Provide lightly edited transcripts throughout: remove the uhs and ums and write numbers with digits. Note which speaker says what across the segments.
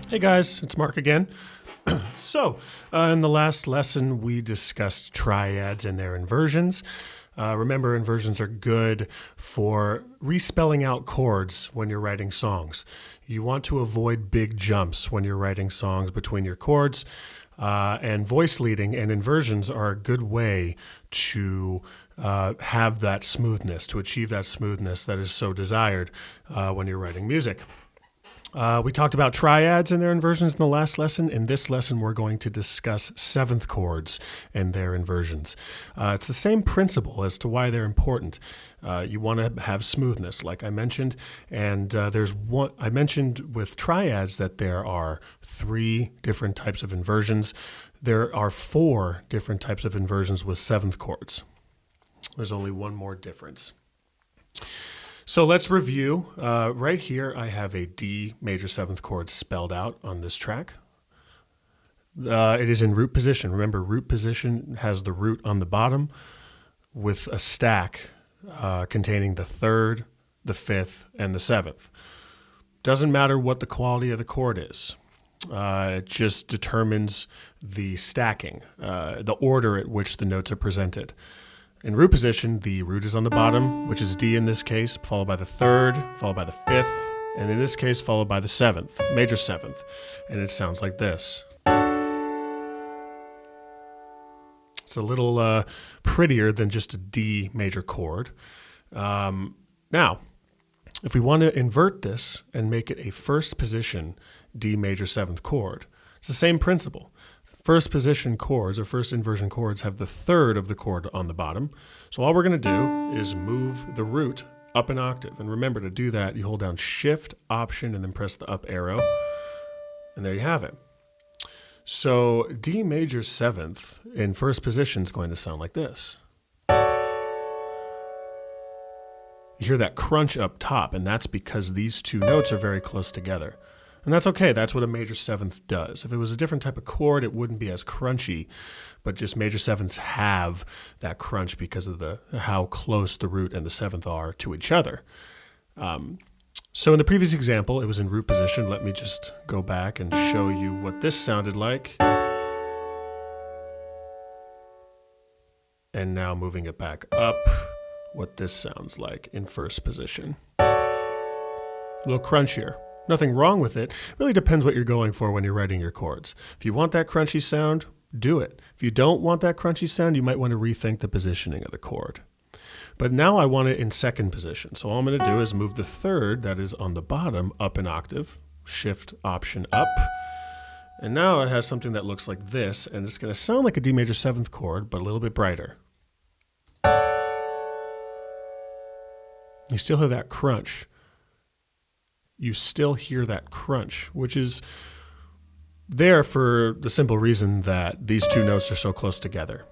Speaker 1: Hey guys, it's Mark again. In the last lesson, we discussed triads and their inversions. Remember, inversions are good for respelling out chords when you're writing songs. You want to avoid big jumps when you're writing songs between your chords, and voice leading and inversions are a good way to have that smoothness, to achieve that smoothness that is so desired when you're writing music. We talked about triads and their inversions in the last lesson. In this lesson, we're going to discuss seventh chords and their inversions. It's the same principle as to why they're important. You want to have smoothness, like I mentioned, and I mentioned with triads that there are 3 different types of inversions. There are 4 different types of inversions with seventh chords. There's only one more difference. So let's review. Right here, I have a D major 7th chord spelled out on this track. It is in root position. Remember, root position has the root on the bottom with a stack containing the 3rd, the 5th, and the 7th. Doesn't matter what the quality of the chord is. It just determines the stacking, the order at which the notes are presented. In root position, the root is on the bottom, which is D in this case, followed by the 3rd, followed by the 5th, and in this case, followed by the 7th, major 7th. And it sounds like this. It's a little prettier than just a D major chord. Now, if we want to invert this and make it a first position D major 7th chord, it's the same principle. First position chords or first inversion chords have the 3rd of the chord on the bottom. So all we're going to do is move the root up an octave. And remember, to do that, you hold down Shift, Option, and then press the up arrow. And there you have it. So D major 7th in first position is going to sound like this. You hear that crunch up top, and that's because these 2 notes are very close together. And that's okay. That's what a major 7th does. If it was a different type of chord, it wouldn't be as crunchy, but just major 7ths have that crunch because of how close the root and the 7th are to each other. So in the previous example, it was in root position. Let me just go back and show you what this sounded like. And now moving it back up, what this sounds like in first position. A little crunchier. Nothing wrong with it. It really depends what you're going for when you're writing your chords. If you want that crunchy sound, do it. If you don't want that crunchy sound, you might want to rethink the positioning of the chord. But now I want it in second position. So all I'm going to do is move the 3rd, that is on the bottom, up an octave. Shift, Option, up. And now it has something that looks like this, and it's going to sound like a D major 7th chord, but a little bit brighter. You still hear that crunch. You still hear that crunch, which is there for the simple reason that these 2 notes are so close together.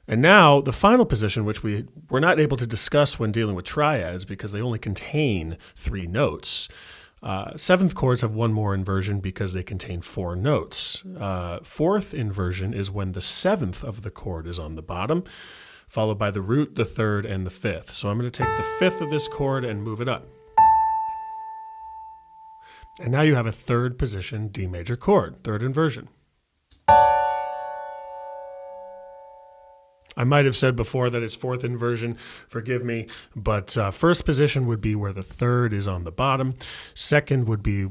Speaker 1: And now the final position, which we're not able to discuss when dealing with triads because they only contain 3 notes. 7th chords have one more inversion because they contain 4 notes. 4th inversion is when the 7th of the chord is on the bottom, followed by the root, the 3rd, and the 5th. So I'm going to take the 5th of this chord and move it up. And now you have a 3rd position D major chord, 3rd inversion. I might have said before that it's 4th inversion, forgive me, but first position would be where the 3rd is on the bottom, 2nd would be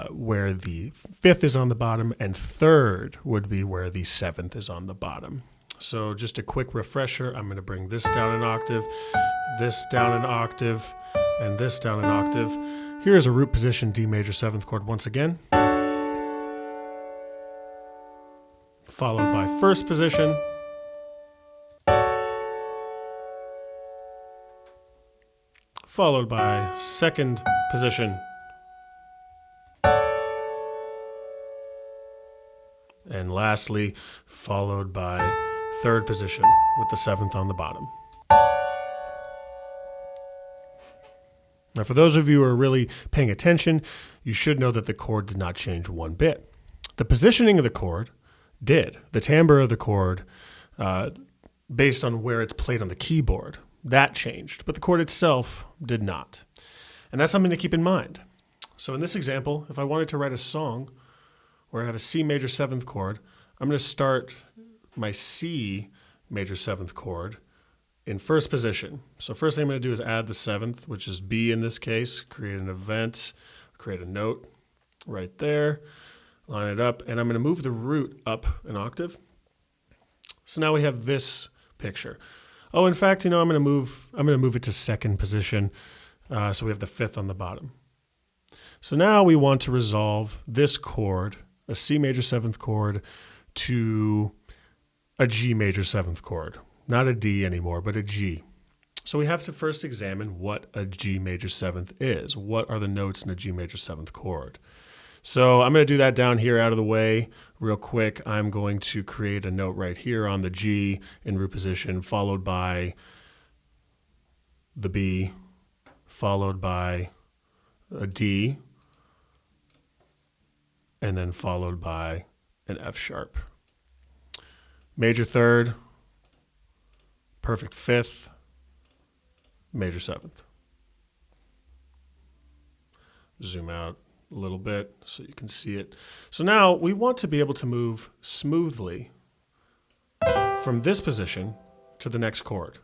Speaker 1: where the 5th is on the bottom, and 3rd would be where the 7th is on the bottom. So just a quick refresher, I'm going to bring this down an octave, this down an octave, and this down an octave. Here is a root position D major 7th chord once again, followed by first position, followed by second position, and lastly, followed by 3rd position with the 7th on the bottom. Now, for those of you who are really paying attention, you should know that the chord did not change one bit. The positioning of the chord did. The timbre of the chord, based on where it's played on the keyboard, that changed, but the chord itself did not. And that's something to keep in mind. So in this example, if I wanted to write a song where I have a C major 7th chord, I'm going to start my C major 7th chord in first position. So first thing I'm going to do is add the 7th, which is B in this case, create an event, create a note right there, line it up, and I'm going to move the root up an octave. So now we have this picture. Oh, in fact, I'm going to move it to second position, so we have the 5th on the bottom. So now we want to resolve this chord, a C major 7th chord, to a G major 7th chord. Not a D anymore, but a G. So we have to first examine what a G major 7th is. What are the notes in a G major 7th chord? So I'm going to do that down here out of the way real quick. I'm going to create a note right here on the G in root position, followed by the B, followed by a D, and then followed by an F sharp. Major 3rd, perfect 5th, major 7th. Zoom out a little bit so you can see it. So now we want to be able to move smoothly from this position to the next chord.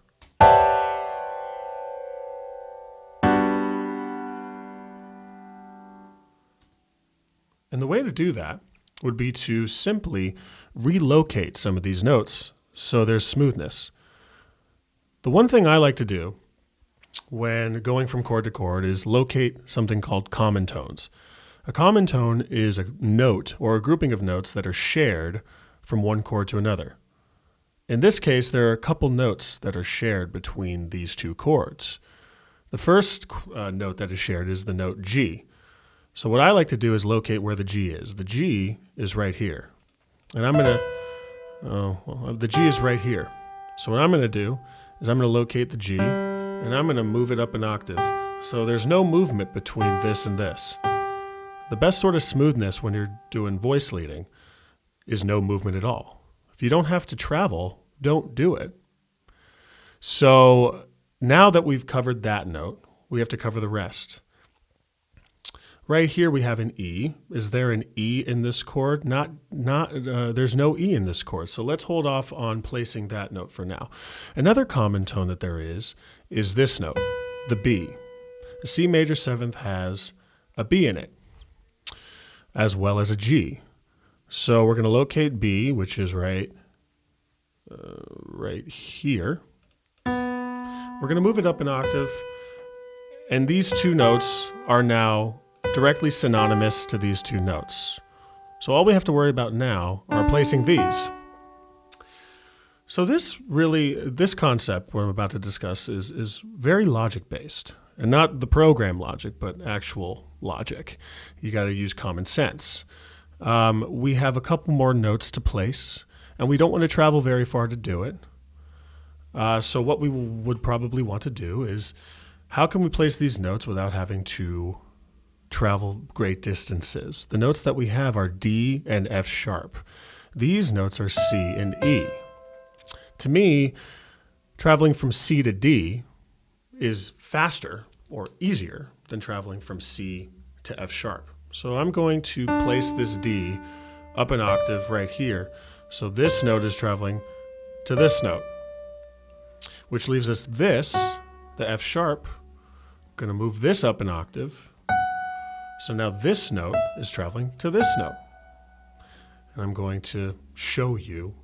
Speaker 1: And the way to do that would be to simply relocate some of these notes so there's smoothness. The one thing I like to do when going from chord to chord is locate something called common tones. A common tone is a note or a grouping of notes that are shared from one chord to another. In this case, there are a couple notes that are shared between these two chords. The first note that is shared is the note G. So what I like to do is locate where the G is. The G is right here. And I'm going to, the G is right here. So what I'm going to do is I'm going to locate the G, and I'm going to move it up an octave. So there's no movement between this and this. The best sort of smoothness when you're doing voice leading is no movement at all. If you don't have to travel, don't do it. So now that we've covered that note, we have to cover the rest. Right here we have an E. Is there an E in this chord? There's no E in this chord. So let's hold off on placing that note for now. Another common tone that there is this note, the B. The C major 7th has a B in it, as well as a G. So we're going to locate B, which is right here. We're going to move it up an octave, and these two notes are now directly synonymous to these two notes. So all we have to worry about now are placing these. So this concept, what I'm about to discuss, is very logic-based. And not the program logic, but actual logic. You got to use common sense. We have a couple more notes to place, and we don't want to travel very far to do it. So what we would probably want to do is, how can we place these notes without having to travel great distances? The notes that we have are D and F sharp. These notes are C and E. To me, traveling from C to D is faster or easier than traveling from C to F sharp. So I'm going to place this D up an octave right here. So this note is traveling to this note, which leaves us this, the F sharp. I'm going to move this up an octave. So now this note is traveling to this note. And I'm going to show you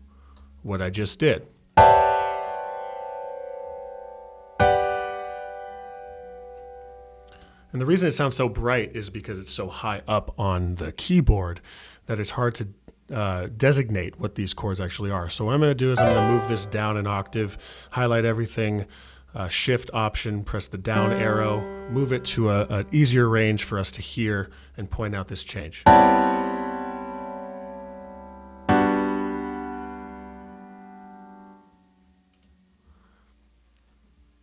Speaker 1: what I just did. And the reason it sounds so bright is because it's so high up on the keyboard that it's hard to designate what these chords actually are. So what I'm going to do is I'm going to move this down an octave, highlight everything, Shift Option, press the down arrow, move it to an easier range for us to hear, and point out this change.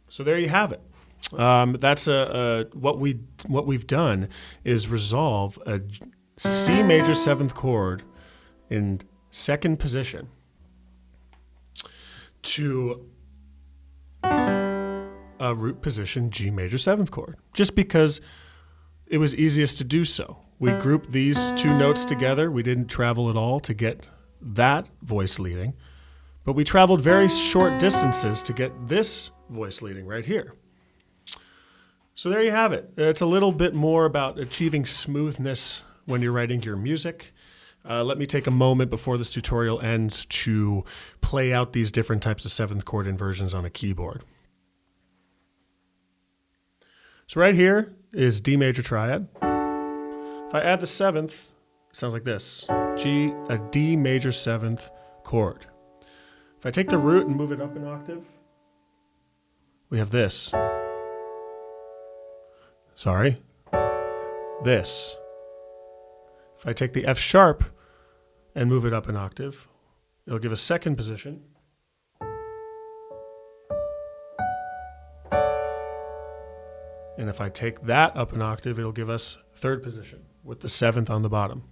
Speaker 1: So there you have it. That's what we've done is resolve a C major 7th chord in second position to a root position G major 7th chord. Just because it was easiest to do so. We grouped these two notes together. We didn't travel at all to get that voice leading, but we traveled very short distances to get this voice leading right here. So there you have it. It's a little bit more about achieving smoothness when you're writing your music. Let me take a moment before this tutorial ends to play out these different types of seventh chord inversions on a keyboard. So right here is D major triad. If I add the seventh, it sounds like this. A D major seventh chord. If I take the root and move it up an octave, we have this. Sorry, this. If I take the F sharp and move it up an octave, it'll give a second position. And if I take that up an octave, it'll give us third position with the seventh on the bottom.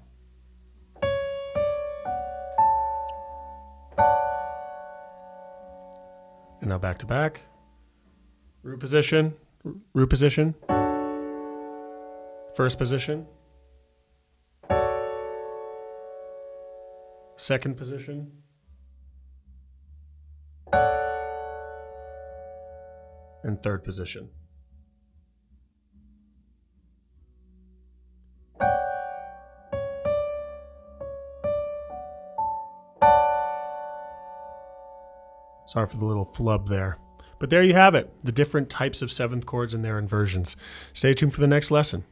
Speaker 1: And now back to back. Root position, first position, second position, and third position. Sorry for the little flub there. But there you have it, the different types of seventh chords and their inversions. Stay tuned for the next lesson.